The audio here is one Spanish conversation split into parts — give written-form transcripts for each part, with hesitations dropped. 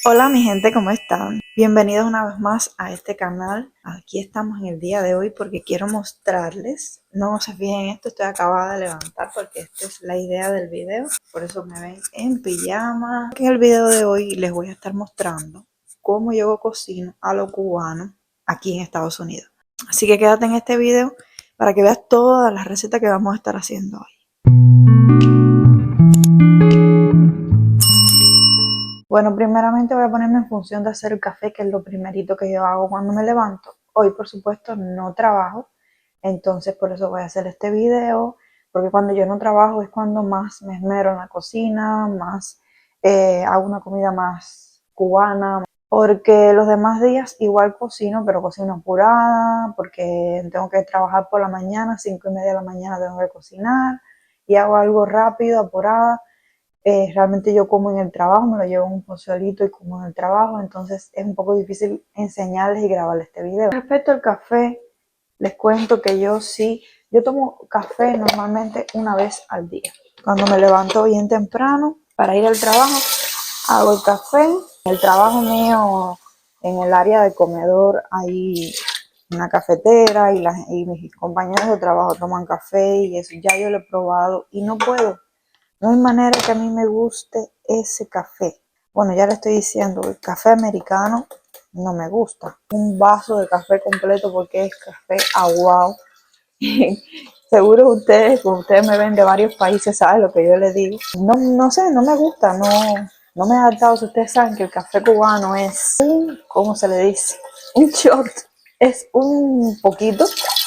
Hola mi gente, ¿cómo están? Bienvenidos una vez más a este canal. Aquí estamos en el día de hoy porque quiero mostrarles. No se fijen en esto, estoy acabada de levantar porque esta es la idea del video. Por eso me ven en pijama. En el video de hoy les voy a estar mostrando cómo yo cocino a lo cubano aquí en Estados Unidos. Así que quédate en este video para que veas todas las recetas que vamos a estar haciendo hoy. Bueno, primeramente voy a ponerme en función de hacer el café, que es lo primerito que yo hago cuando me levanto. Hoy, por supuesto, no trabajo, entonces por eso voy a hacer este video, porque cuando yo no trabajo es cuando más me esmero en la cocina, más hago una comida más cubana, porque los demás días igual cocino, pero cocino apurada, porque tengo que trabajar por la mañana, 5:30 de la mañana tengo que cocinar, y hago algo rápido, apurada. Realmente yo como en el trabajo, me lo llevo en un pocilito y como en el trabajo, entonces es un poco difícil enseñarles y grabarles este video. Respecto al café, les cuento que yo tomo café normalmente una vez al día. Cuando me levanto bien temprano para ir al trabajo, hago el café. El trabajo mío, en el área de comedor, hay una cafetera y mis compañeros de trabajo toman café y eso ya yo lo he probado y no puedo. No hay manera que a mí me guste ese café. Bueno, ya le estoy diciendo, el café americano no me gusta. Un vaso de café completo porque es café aguado. Seguro ustedes me ven de varios países, saben lo que yo les digo. No sé, no me gusta, no me ha adaptado. Si ustedes saben que el café cubano es ¿cómo se le dice? Un shot. Es un poquito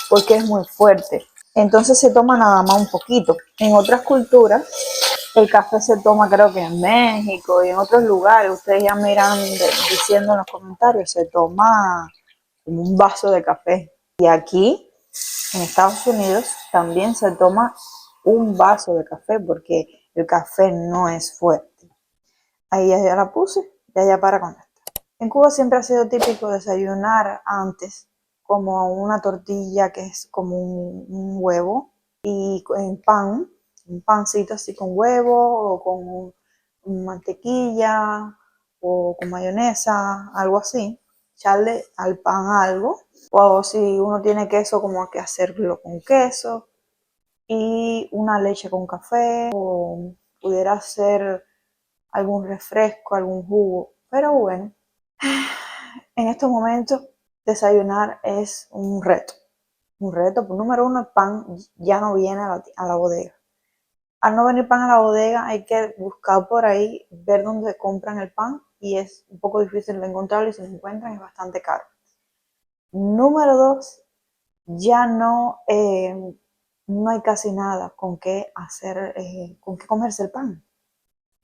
porque es muy fuerte. Entonces se toma nada más un poquito. En otras culturas, el café se toma, creo que en México y en otros lugares, ustedes ya me irán diciendo en los comentarios, se toma como un vaso de café. Y aquí, en Estados Unidos, también se toma un vaso de café porque el café no es fuerte. Ahí ya la puse, ya para con esto. En Cuba siempre ha sido típico desayunar antes como una tortilla que es como un huevo y en pan, un pancito así con huevo o con mantequilla o con mayonesa, algo así. Echarle al pan algo, o si uno tiene queso, como que hacerlo con queso y una leche con café, o pudiera ser algún refresco, algún jugo. Pero bueno, en estos momentos desayunar es un reto. Un reto, pues número uno, el pan ya no viene a la bodega. Al no venir pan a la bodega hay que buscar por ahí, ver dónde compran el pan y es un poco difícil de encontrarlo y si lo encuentran es bastante caro. Número dos, ya no hay casi nada con qué hacer, con qué comerse el pan.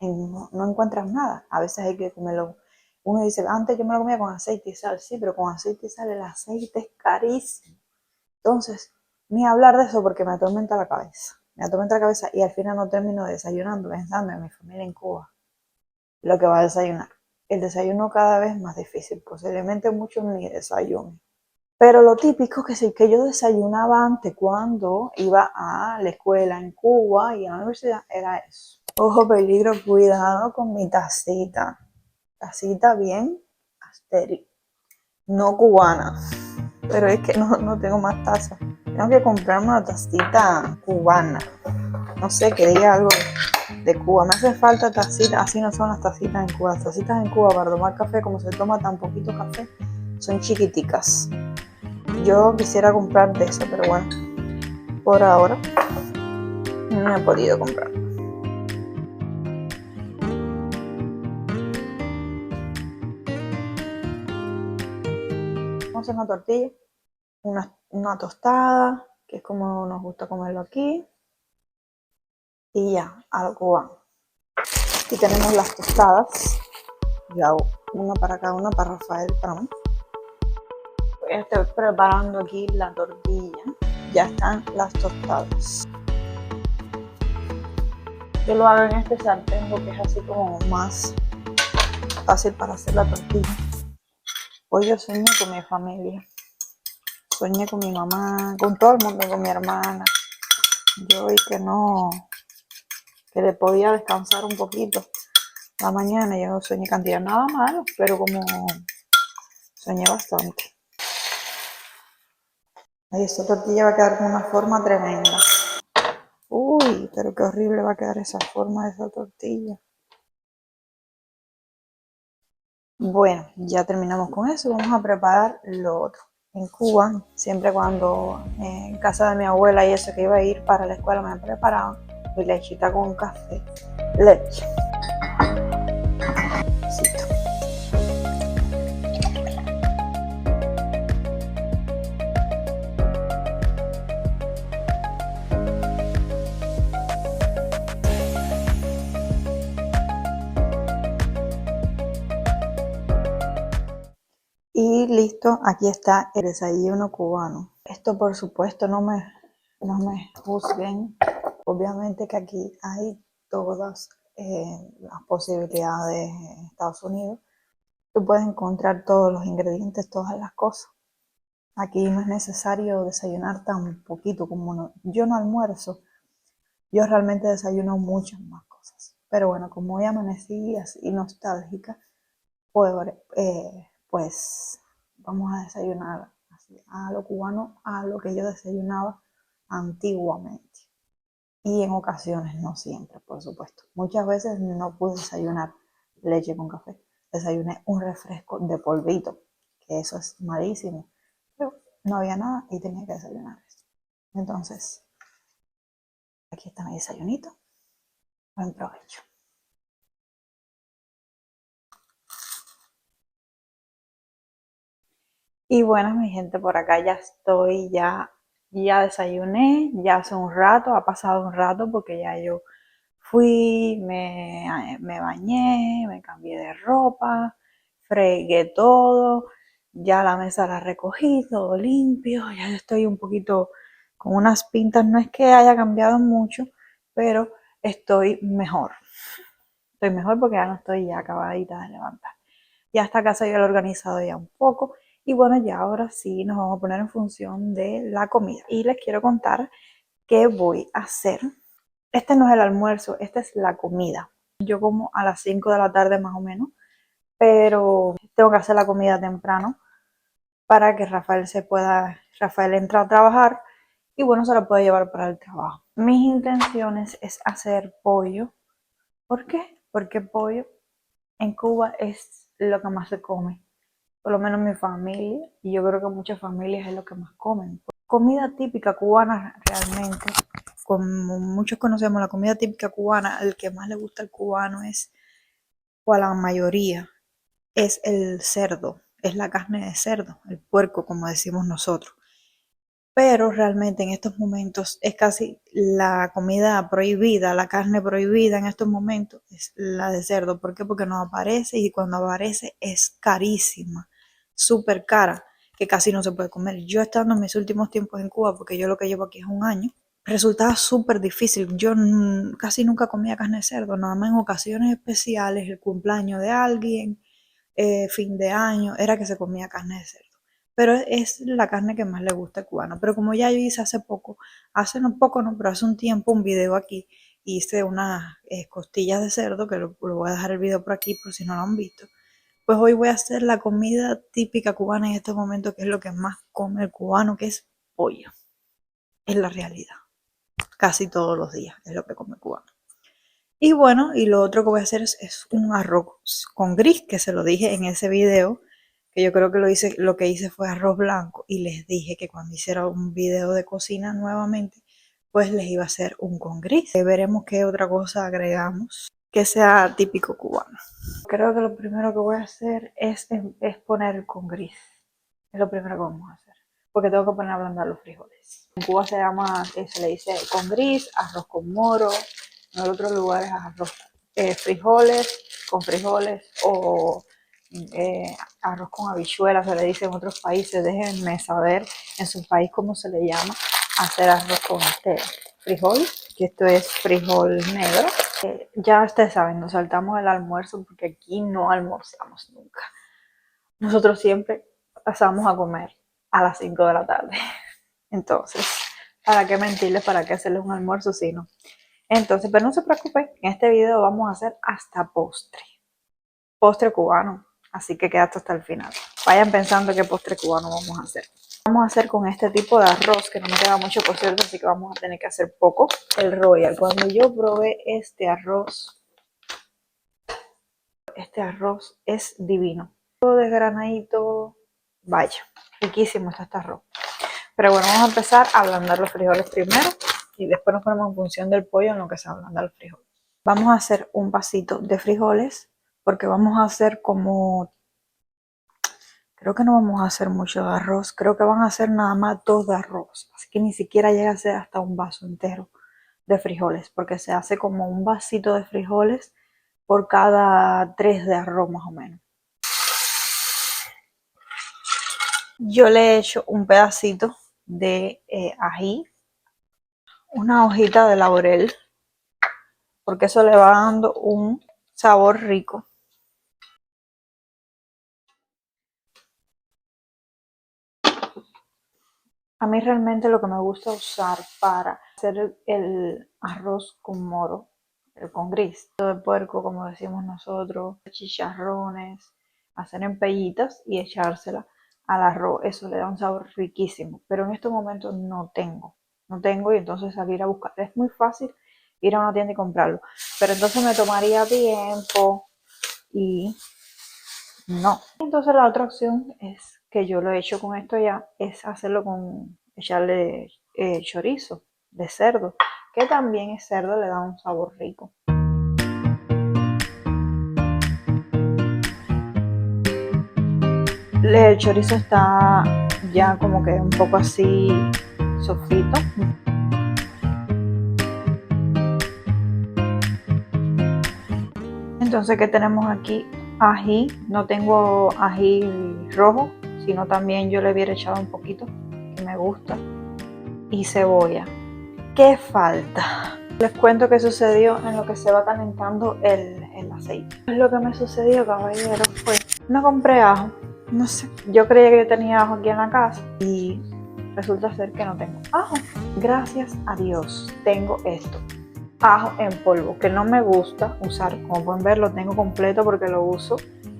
No encuentras nada. A veces hay que comerlo. Uno dice, antes yo me lo comía con aceite y sal, sí, pero con aceite y sal el aceite es carísimo. Entonces, ni hablar de eso porque me atormenta la cabeza. Me atormenta la cabeza y al final no termino desayunando pensando en mi familia en Cuba, lo que va a desayunar. El desayuno cada vez más difícil, posiblemente muchos ni desayunen. Pero lo típico que yo desayunaba antes cuando iba a la escuela en Cuba y a la universidad era eso. Ojo, peligro, cuidado con mi tacita. Tacita bien asteri, no cubana. Pero es que no tengo más tazas. Tengo que comprarme una tacita cubana. No sé, que diga algo de Cuba. Me hace falta tacita. Así no son las tacitas en Cuba. Las tacitas en Cuba para tomar café, como se toma tan poquito café, son chiquiticas. Yo quisiera comprar de eso, pero bueno, por ahora no he podido comprar. Vamos a hacer una tortilla, una tostada, que es como nos gusta comerlo aquí, y ya, a lo cubano. Aquí tenemos las tostadas. Yo hago una para cada una, para Rafael, para mí. Estoy preparando aquí la tortilla. Ya están las tostadas. Yo lo hago en este sartén porque es así como más fácil para hacer la tortilla. Hoy yo soñé con mi familia. Soñé con mi mamá, con todo el mundo, con mi hermana. Yo vi que no, que le podía descansar un poquito. la mañana yo soñé cantidad, nada malo, pero como soñé bastante. Ay, esa tortilla va a quedar con una forma tremenda. Uy, pero qué horrible va a quedar esa forma de esa tortilla. Bueno, ya terminamos con eso. Vamos a preparar lo otro. En Cuba, siempre cuando en casa de mi abuela y eso que iba a ir para la escuela me preparaban mi lechita con café. Leche. Y listo, aquí está el desayuno cubano. Esto por supuesto no me juzguen. Obviamente que aquí hay todas las posibilidades en Estados Unidos. Tú puedes encontrar todos los ingredientes, todas las cosas. Aquí no es necesario desayunar tan poquito como yo no almuerzo. Yo realmente desayuno muchas más cosas. Pero bueno, como hoy amanecí así nostálgica, pues, pues vamos a desayunar así, a lo cubano, a lo que yo desayunaba antiguamente. Y en ocasiones, no siempre, por supuesto. Muchas veces no pude desayunar leche con café. Desayuné un refresco de polvito, que eso es malísimo. Pero no había nada y tenía que desayunar eso. Entonces, aquí está mi desayunito. Buen provecho. Y bueno, mi gente, por acá ya estoy, ya desayuné, ya hace un rato, ha pasado un rato porque ya yo fui, me bañé, me cambié de ropa, fregué todo, ya la mesa la recogí, todo limpio, ya estoy un poquito con unas pintas, no es que haya cambiado mucho, pero estoy mejor. Estoy mejor porque ya no estoy ya acabadita de levantar. Ya esta casa yo la he organizado ya un poco y bueno, ya ahora sí nos vamos a poner en función de la comida. Y les quiero contar qué voy a hacer. Este no es el almuerzo, esta es la comida. Yo como a las 5 de la tarde más o menos, pero tengo que hacer la comida temprano para que Rafael entre a trabajar y bueno, se lo puede llevar para el trabajo. Mis intenciones es hacer pollo. ¿Por qué? Porque pollo en Cuba es lo que más se come. Por lo menos mi familia, y yo creo que muchas familias es lo que más comen. Comida típica cubana realmente, como muchos conocemos la comida típica cubana, el que más le gusta al cubano es, o a la mayoría, es el cerdo, es la carne de cerdo, el puerco como decimos nosotros. Pero realmente en estos momentos es casi la comida prohibida, la carne prohibida en estos momentos es la de cerdo. ¿Por qué? Porque no aparece y cuando aparece es carísima, súper cara, que casi no se puede comer. Yo estando en mis últimos tiempos en Cuba, porque yo lo que llevo aquí es un año, resultaba súper difícil. Yo casi nunca comía carne de cerdo, nada más en ocasiones especiales, el cumpleaños de alguien, fin de año, era que se comía carne de cerdo. Pero es la carne que más le gusta al cubano. Pero como ya yo hice hace no poco, no, pero hace un tiempo un video aquí, hice unas costillas de cerdo, que lo voy a dejar el video por aquí por si no lo han visto. Pues hoy voy a hacer la comida típica cubana en este momento, que es lo que más come el cubano, que es pollo. Es la realidad. Casi todos los días es lo que come el cubano. Y bueno, y lo otro que voy a hacer es un arroz con gris, que se lo dije en ese video, que yo creo que lo que hice fue arroz blanco y les dije que cuando hiciera un video de cocina nuevamente, pues les iba a hacer un con gris. Veremos qué otra cosa agregamos que sea típico cubano. Creo que lo primero que voy a hacer es poner el con gris. Es lo primero que vamos a hacer. Porque tengo que poner a ablandar los frijoles. En Cuba se le dice con gris, arroz con moro. En otros lugares arroz, frijoles o arroz con habichuelas, se le dice en otros países. Déjenme saber en su país cómo se le llama hacer arroz con este frijol, que esto es frijol negro. Ya ustedes saben, nos saltamos el almuerzo porque aquí no almorzamos nunca. Nosotros siempre pasamos a comer a las 5 de la tarde. Entonces, ¿para qué mentirles? ¿Para qué hacerles un almuerzo si no? Entonces, pero no se preocupen, en este video vamos a hacer hasta postre cubano, así que quédate hasta el final. Vayan pensando qué postre cubano vamos a hacer. Vamos a hacer con este tipo de arroz, que no me queda mucho por cierto, así que vamos a tener que hacer poco. El Royal, cuando yo probé este arroz es divino. Todo desgranadito, vaya, riquísimo está este arroz. Pero bueno, vamos a empezar a ablandar los frijoles primero y después nos ponemos en función del pollo en lo que se ablanda el frijol. Vamos a hacer un vasito de frijoles porque vamos a hacer como... Creo que no vamos a hacer mucho de arroz, creo que van a hacer nada más 2 de arroz. Así que ni siquiera llega a ser hasta un vaso entero de frijoles porque se hace como un vasito de frijoles por cada 3 de arroz más o menos. Yo le he hecho un pedacito de ají, una hojita de laurel, porque eso le va dando un sabor rico. A mí realmente lo que me gusta usar para hacer el arroz con moro, con gris, de puerco como decimos nosotros, chicharrones, hacer en pellitas y echársela al arroz, eso le da un sabor riquísimo, pero en estos momentos no tengo y entonces salir a buscar, es muy fácil ir a una tienda y comprarlo, pero entonces me tomaría tiempo y no. Entonces la otra opción es que yo lo he hecho con esto ya, es hacerlo con echarle chorizo de cerdo, que también es cerdo, le da un sabor rico. El chorizo está ya como que un poco así sofrito. Entonces, ¿qué tenemos aquí? Ají, no tengo ají rojo, sino también yo le hubiera echado un poquito, que me gusta, y cebolla. ¿Qué falta? Les cuento qué sucedió en lo que se va calentando el aceite. Lo que me sucedió, caballero, fue no compré ajo, no sé, yo creía que yo tenía ajo aquí en la casa y resulta ser que no tengo ajo. Gracias a Dios tengo esto, ajo en polvo, que no me gusta usar, como pueden ver lo tengo completo porque lo uso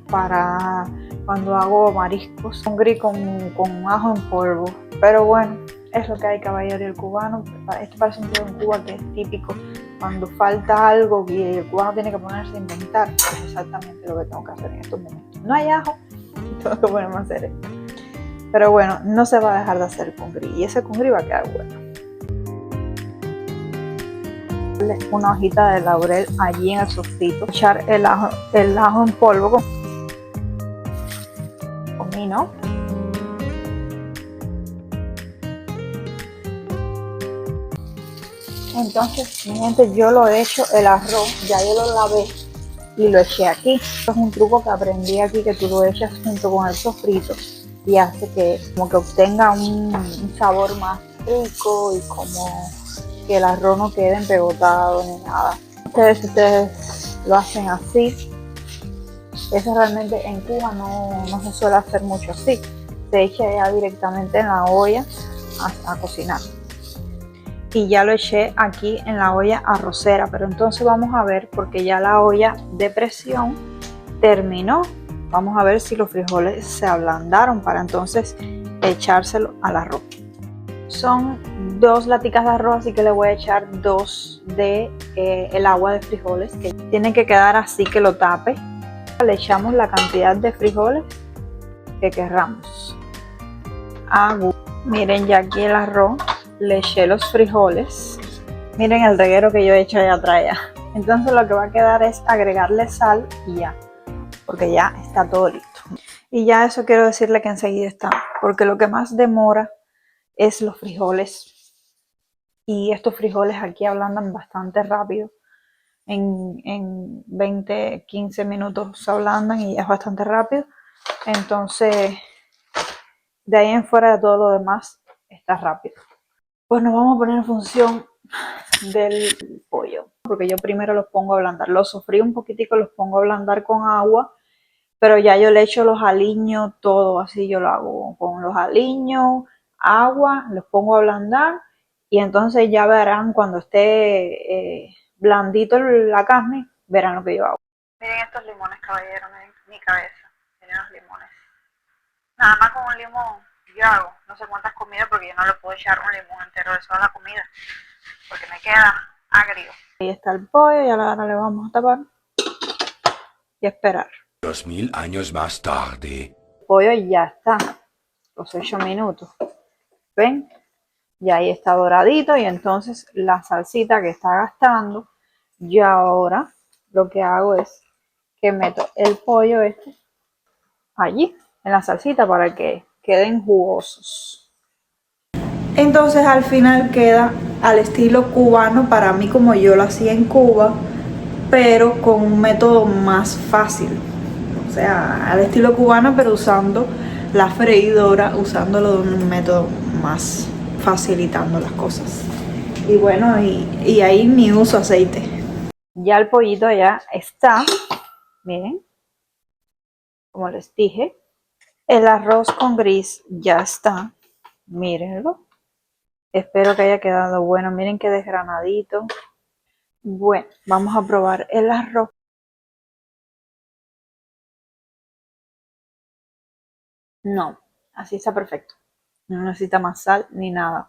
para cuando hago mariscos, con ajo en polvo, pero bueno, es lo que hay, caballero. Y el cubano, esto parece un tío en Cuba que es típico, cuando falta algo y el cubano tiene que ponerse a inventar, es exactamente lo que tengo que hacer en estos momentos. No hay ajo, tengo que ponerme a hacer esto, pero bueno, no se va a dejar de hacer con gris y ese con gris va a quedar bueno. Una hojita de laurel allí en el sofrito, echar el ajo en polvo con comino, entonces mi gente, yo lo he hecho el arroz, ya yo lo lavé y lo eché aquí. Esto es un truco que aprendí aquí, que tú lo echas junto con el sofrito y hace que como que obtenga un sabor más rico y como que el arroz no quede empegotado ni nada. Ustedes lo hacen así. Eso realmente en Cuba no se suele hacer mucho así. Se echa ya directamente en la olla a cocinar. Y ya lo eché aquí en la olla arrocera, pero entonces vamos a ver, porque ya la olla de presión terminó. Vamos a ver si los frijoles se ablandaron para entonces echárselo al arroz. Son 2 laticas de arroz, así que le voy a echar 2 de el agua de frijoles, que tiene que quedar así que lo tape. Le echamos la cantidad de frijoles que querramos. Miren, ya aquí el arroz, le eché los frijoles. Miren el reguero que yo he hecho allá atrás ya. Entonces lo que va a quedar es agregarle sal y ya, porque ya está todo listo. Y ya eso quiero decirle que enseguida está, porque lo que más demora es los frijoles. Y estos frijoles aquí ablandan bastante rápido. En 20, 15 minutos se ablandan y es bastante rápido. Entonces, de ahí en fuera de todo lo demás está rápido. Pues nos vamos a poner en función del pollo, porque yo primero los pongo a ablandar. Los sofrí un poquitico, los pongo a ablandar con agua, pero ya yo le echo los aliños, todo así yo lo hago con los aliños, agua, los pongo a ablandar Y entonces ya verán cuando esté blandito la carne, verán lo que yo hago. Miren estos limones, caballeros, miren mi cabeza, miren los limones. Nada más con un limón yo hago no sé cuántas comidas, porque yo no le puedo echar un limón entero de toda la comida, porque me queda agrio. Ahí está el pollo y ahora le vamos a tapar y esperar. 2000 años más tarde. El pollo ya está, los 8 minutos. ¿Ven? Ya ahí está doradito y entonces la salsita que está gastando, yo ahora lo que hago es que meto el pollo allí, en la salsita para que queden jugosos. Entonces al final queda al estilo cubano, para mí como yo lo hacía en Cuba, pero con un método más fácil. O sea, al estilo cubano, pero usando la freidora, usándolo de un método más facilitando las cosas. Y bueno, y ahí ni uso aceite. Ya el pollito ya está, miren, como les dije. El arroz con gris ya está, mírenlo. Espero que haya quedado bueno, miren qué desgranadito. Bueno, vamos a probar el arroz. No, así está perfecto. No necesita más sal ni nada.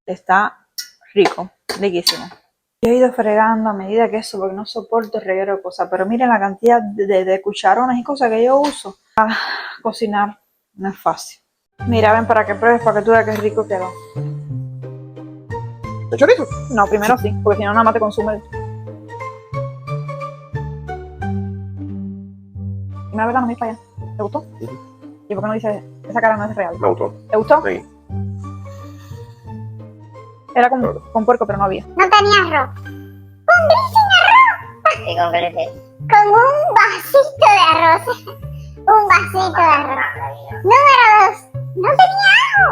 Está rico, riquísimo. Yo he ido fregando a medida que eso, porque no soporto el reguero de cosas. Pero miren la cantidad de cucharones y cosas que yo uso para cocinar. No es fácil. Mira, ven para que pruebes, para que tú veas qué rico quedó. ¿De chorizo? No, primero sí, porque si no nada más te consume. Y me la verdad no me para allá. ¿Te gustó? ¿Y por qué no dice esa cara no es real? Me gustó. ¿Te gustó? Sí. Era con puerco, pero no había. No tenía arroz. ¿Un gris sin arroz? Sí, con gris. Con un vasito de arroz. Un vasito de arroz. Número 2. No tenía ajo.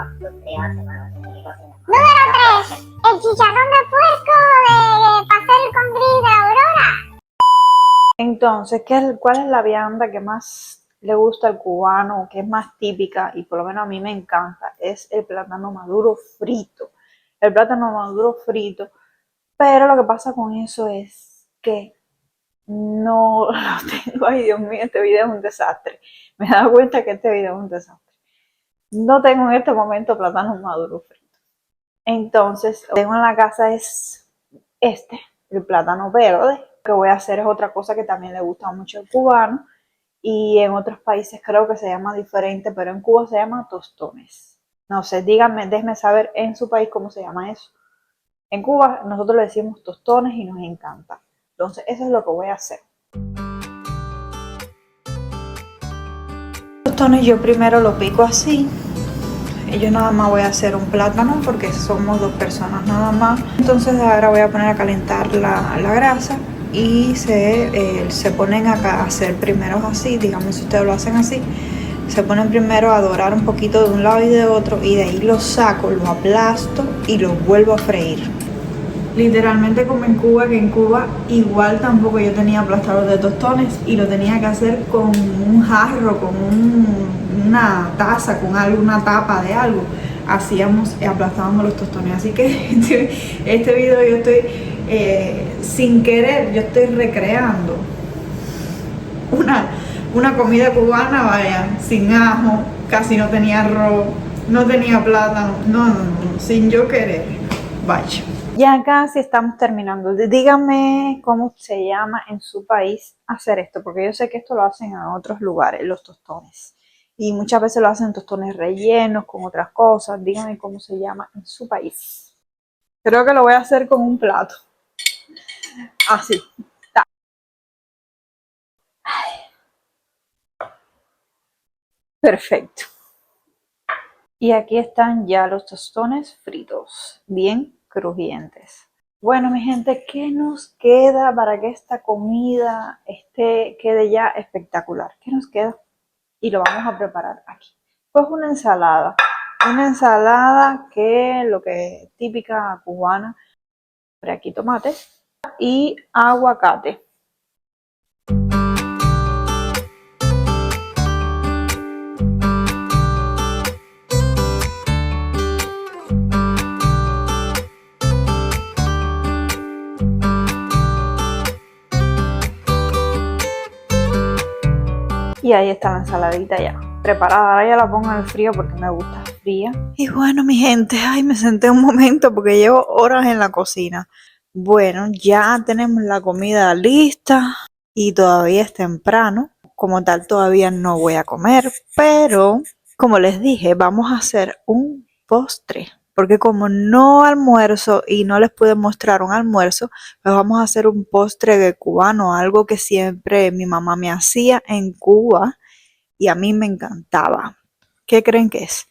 Número 3. El chicharrón de puerco de pastel con gris de la Aurora. Entonces, ¿cuál es la vianda que más le gusta al cubano, que es más típica y por lo menos a mí me encanta? Es el plátano maduro frito. El plátano maduro frito, pero lo que pasa con eso es que no lo tengo. Ay, Dios mío, este video es un desastre. Me he dado cuenta que este video es un desastre. No tengo en este momento plátano maduro frito. Entonces, lo que tengo en la casa es el plátano verde. Lo que voy a hacer es otra cosa que también le gusta mucho al cubano y en otros países creo que se llama diferente, pero en Cuba se llama tostones. No sé, díganme, déjenme saber en su país cómo se llama eso. En Cuba nosotros le decimos tostones y nos encanta. Entonces eso es lo que voy a hacer. Los tostones yo primero lo pico así. Yo nada más voy a hacer un plátano porque somos 2 personas nada más. Entonces ahora voy a poner a calentar la grasa y se ponen acá a hacer primero así, digamos si ustedes lo hacen así. Se ponen primero a dorar un poquito de un lado y de otro y de ahí lo saco, lo aplasto y lo vuelvo a freír. Literalmente como en Cuba, que en Cuba igual tampoco yo tenía aplastador de tostones y lo tenía que hacer con un jarro, con una taza, con una tapa de algo. Hacíamos, aplastábamos los tostones. Así que este video yo estoy, sin querer, yo estoy recreando una comida cubana, vaya, sin ajo, casi no tenía arroz, no tenía plátano, no, sin yo querer, vaya. Ya casi estamos terminando. Díganme cómo se llama en su país hacer esto, porque yo sé que esto lo hacen en otros lugares, los tostones. Y muchas veces lo hacen tostones rellenos con otras cosas. Díganme cómo se llama en su país. Creo que lo voy a hacer con un plato. Así. Perfecto. Y aquí están ya los tostones fritos, bien crujientes. Bueno, mi gente, ¿qué nos queda para que esta comida quede ya espectacular? ¿Qué nos queda? Y lo vamos a preparar aquí. Pues una ensalada. Una ensalada lo que es típica cubana. Aquí tomate y aguacate. Y ahí está la ensaladita ya preparada. Ahora ya la pongo en el frío porque me gusta fría. Y bueno, mi gente, ay, me senté un momento porque llevo horas en la cocina. Bueno, ya tenemos la comida lista y todavía es temprano. Como tal, todavía no voy a comer, pero como les dije, vamos a hacer un postre. Porque como no almuerzo y no les pude mostrar un almuerzo, pues vamos a hacer un postre cubano, algo que siempre mi mamá me hacía en Cuba y a mí me encantaba. ¿Qué creen que es?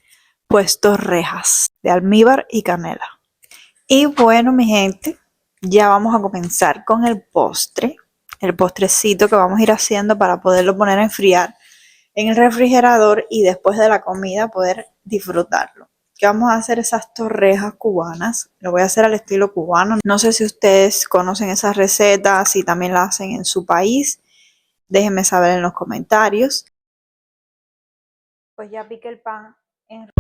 Pues torrejas de almíbar y canela. Y bueno, mi gente, ya vamos a comenzar con el postre, el postrecito que vamos a ir haciendo para poderlo poner a enfriar en el refrigerador y después de la comida poder disfrutarlo. Que vamos a hacer esas torrejas cubanas, lo voy a hacer al estilo cubano. No sé si ustedes conocen esas recetas, si también la hacen en su país, déjenme saber en los comentarios. Pues ya piqué el pan en...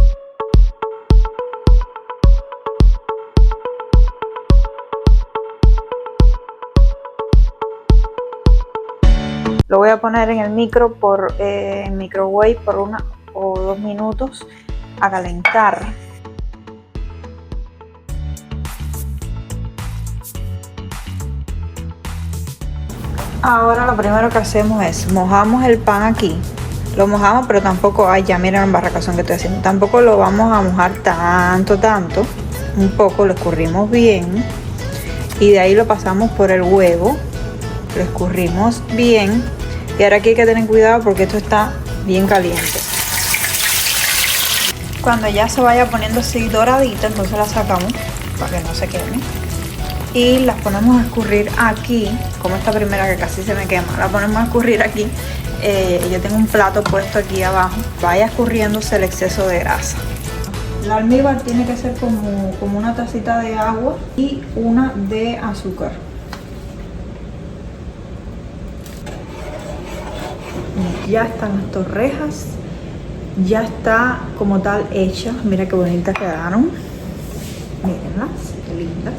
Lo voy a poner en el micro en microwave por 1 o 2 minutos a calentar. Ahora lo primero que hacemos es mojamos el pan aquí. Lo mojamos, pero tampoco, ay, ya miren la embarracazón que estoy haciendo. Tampoco lo vamos a mojar tanto. Un poco lo escurrimos bien. Y de ahí lo pasamos por el huevo. Lo escurrimos bien. Y ahora aquí hay que tener cuidado porque esto está bien caliente. Cuando ya se vaya poniendo así doradita, entonces la sacamos para que no se queme. Y las ponemos a escurrir aquí, como esta primera que casi se me quema. La ponemos a escurrir aquí. Yo tengo un plato puesto aquí abajo. Vaya escurriéndose el exceso de grasa. El almíbar tiene que ser como una tacita de agua y una de azúcar. Ya están las torrejas, ya está como tal hecha. Mira qué bonitas quedaron. Mírenlas, qué lindas.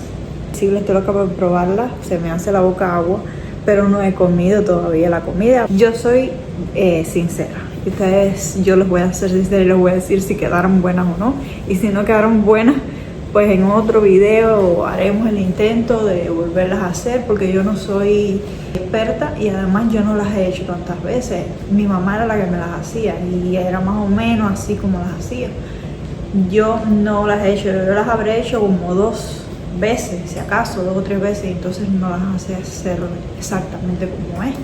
Sí, estoy loca por probarlas, se me hace la boca agua, pero no he comido todavía la comida. Yo soy sincera. Ustedes, yo les voy a ser sincera y les voy a decir si quedaron buenas o no. Y si no quedaron buenas, pues en otro video haremos el intento de volverlas a hacer, porque yo no soy experta y además yo no las he hecho tantas veces. Mi mamá era la que me las hacía y era más o menos así como las hacía. Yo no las he hecho, yo las habré hecho como 2 veces, si acaso 2 o 3 veces, y entonces no las sé hacer exactamente como es.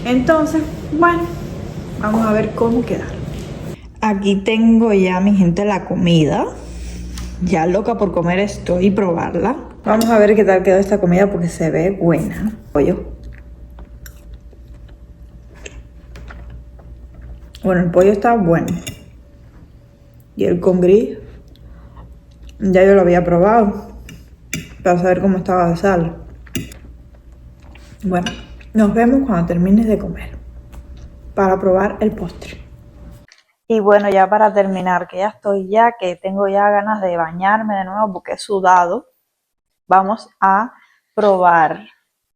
Entonces, bueno, vamos a ver cómo quedaron. Aquí tengo ya, mi gente, la comida. Ya loca por comer esto y probarla. Vamos a ver qué tal quedó esta comida porque se ve buena. Pollo. Bueno, el pollo está bueno. Y el con gris, ya yo lo había probado para saber cómo estaba de sal. Bueno, nos vemos cuando termines de comer para probar el postre. Y bueno, ya para terminar, que ya estoy que tengo ya ganas de bañarme de nuevo porque he sudado, vamos a probar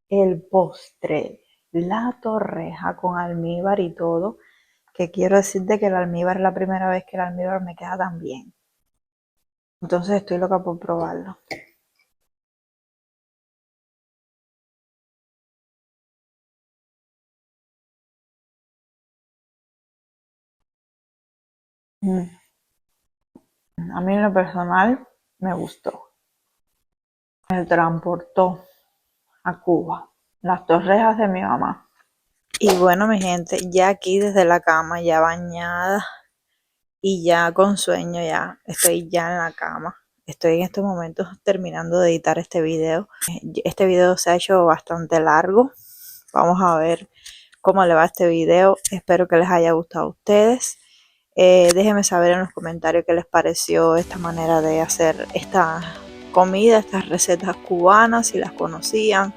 el postre, la torreja con almíbar y todo, que quiero decirte que el almíbar es la primera vez que el almíbar me queda tan bien. Entonces estoy loca por probarlo. A mí en lo personal me gustó. Me transportó a Cuba, las torrejas de mi mamá. Y bueno, mi gente, ya aquí desde la cama, ya bañada y ya con sueño, ya estoy ya en la cama. Estoy en estos momentos terminando de editar este video. Este video se ha hecho bastante largo. Vamos a ver cómo le va este video. Espero que les haya gustado a ustedes. Déjenme saber en los comentarios qué les pareció esta manera de hacer esta comida, estas recetas cubanas, si las conocían.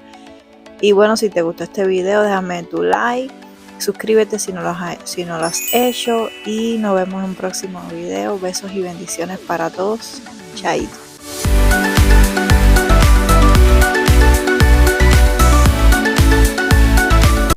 Y bueno, si te gustó este video, déjame tu like, suscríbete si no lo has hecho y nos vemos en un próximo video. Besos y bendiciones para todos. Chaito.